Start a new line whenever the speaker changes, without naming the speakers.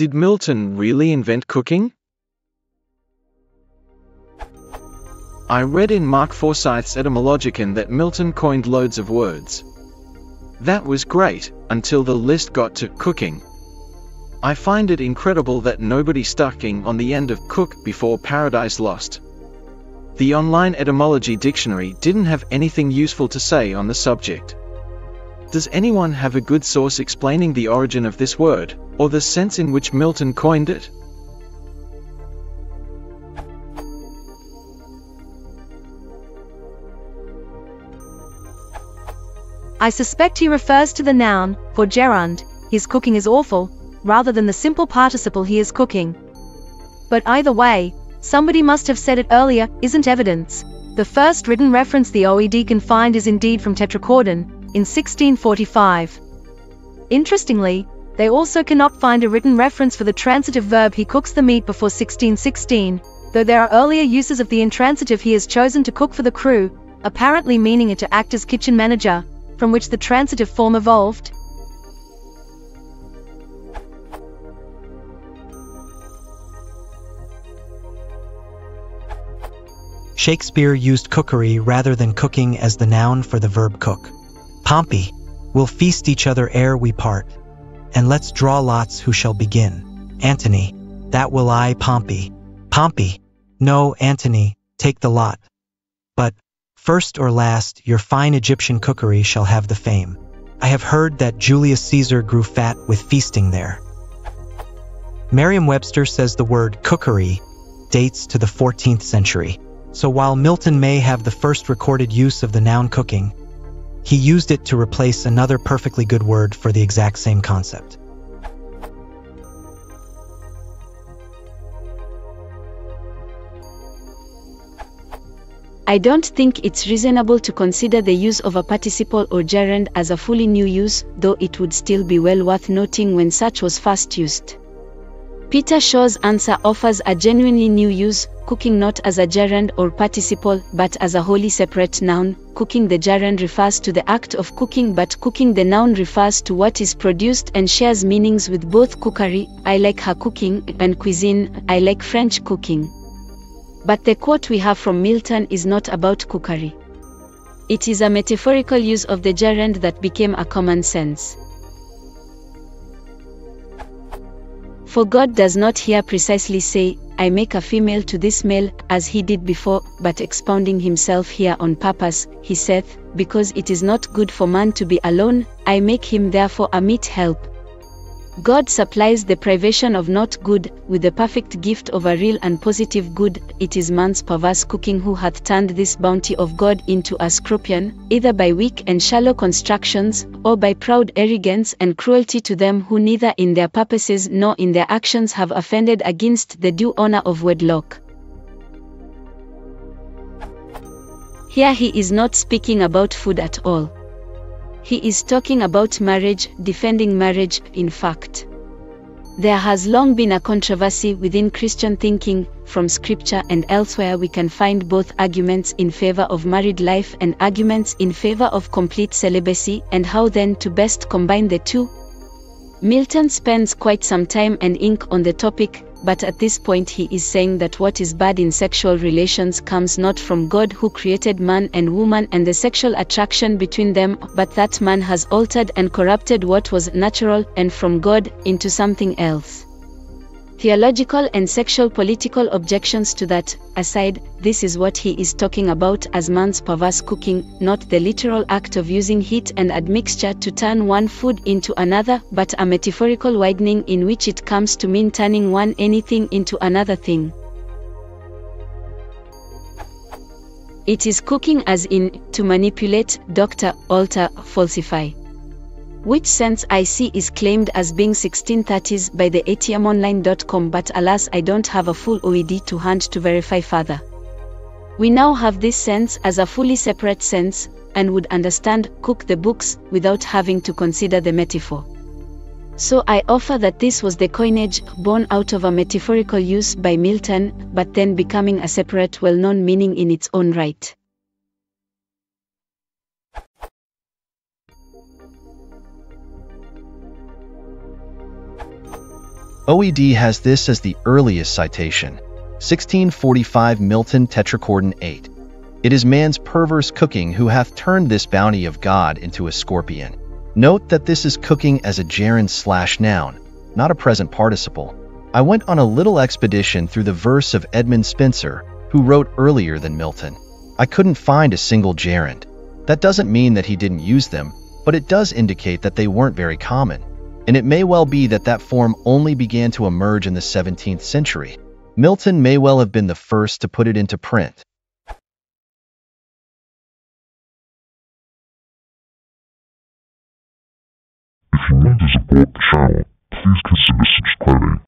Did Milton really invent cooking? I read in Mark Forsyth's Etymologicon that Milton coined loads of words. That was great, until the list got to cooking. I find it incredible that nobody stuck ing on the end of cook before Paradise Lost. The online etymology dictionary didn't have anything useful to say on the subject. Does anyone have a good source explaining the origin of this word, or the sense in which Milton coined it?
I suspect he refers to the noun, for gerund, his cooking is awful, rather than the simple participle he is cooking. But either way, somebody must have said it earlier, isn't evidence. The first written reference the OED can find is indeed from Tetrachordon, in 1645. Interestingly, they also cannot find a written reference for the transitive verb he cooks the meat before 1616, though there are earlier uses of the intransitive he has chosen to cook for the crew, apparently meaning it to act as kitchen manager, from which the transitive form evolved.
Shakespeare used cookery rather than cooking as the noun for the verb cook. Pompey, we'll feast each other ere we part, and let's draw lots who shall begin. Antony, that will I, Pompey. Pompey, no, Antony, take the lot. But, first or last, your fine Egyptian cookery shall have the fame. I have heard that Julius Caesar grew fat with feasting there. Merriam-Webster says the word cookery dates to the 14th century. So while Milton may have the first recorded use of the noun cooking, he used it to replace another perfectly good word for the exact same concept.
I don't think it's reasonable to consider the use of a participle or gerund as a fully new use, though it would still be well worth noting when such was first used. Peter Shaw's answer offers a genuinely new use, cooking not as a gerund or participle, but as a wholly separate noun. Cooking the gerund refers to the act of cooking, but cooking the noun refers to what is produced and shares meanings with both cookery, I like her cooking, and cuisine, I like French cooking. But the quote we have from Milton is not about cookery. It is a metaphorical use of the gerund that became a common sense. For God does not here precisely say, I make a female to this male, as he did before, but expounding himself here on purpose, he saith, because it is not good for man to be alone, I make him therefore a meet help. God supplies the privation of not good, with the perfect gift of a real and positive good. It is man's perverse cooking who hath turned this bounty of God into a scorpion, either by weak and shallow constructions, or by proud arrogance and cruelty to them who neither in their purposes nor in their actions have offended against the due honor of wedlock. Here he is not speaking about food at all. He is talking about marriage, defending marriage, in fact. There has long been a controversy within Christian thinking. From scripture and elsewhere we can find both arguments in favor of married life and arguments in favor of complete celibacy, and how then to best combine the two. Milton spends quite some time and ink on the topic, but at this point he is saying that what is bad in sexual relations comes not from God who created man and woman and the sexual attraction between them, but that man has altered and corrupted what was natural and from God into something else. Theological and sexual political objections to that aside, this is what he is talking about as man's perverse cooking, not the literal act of using heat and admixture to turn one food into another, but a metaphorical widening in which it comes to mean turning one anything into another thing. It is cooking as in, to manipulate, doctor, alter, falsify. Which sense I see is claimed as being 1630s by the etymonline.com, but alas I don't have a full OED to hand to verify further. We now have this sense as a fully separate sense, and would understand cook the books without having to consider the metaphor. So I offer that this was the coinage born out of a metaphorical use by Milton, but then becoming a separate well-known meaning in its own right.
OED has this as the earliest citation, 1645 Milton Tetrachordon 8. It is man's perverse cooking who hath turned this bounty of God into a scorpion. Note that this is cooking as a gerund/noun, not a present participle. I went on a little expedition through the verse of Edmund Spenser, who wrote earlier than Milton. I couldn't find a single gerund. That doesn't mean that he didn't use them, but it does indicate that they weren't very common. And it may well be that that form only began to emerge in the 17th century. Milton may well have been the first to put it into print.
If you want to support the channel, please consider subscribing.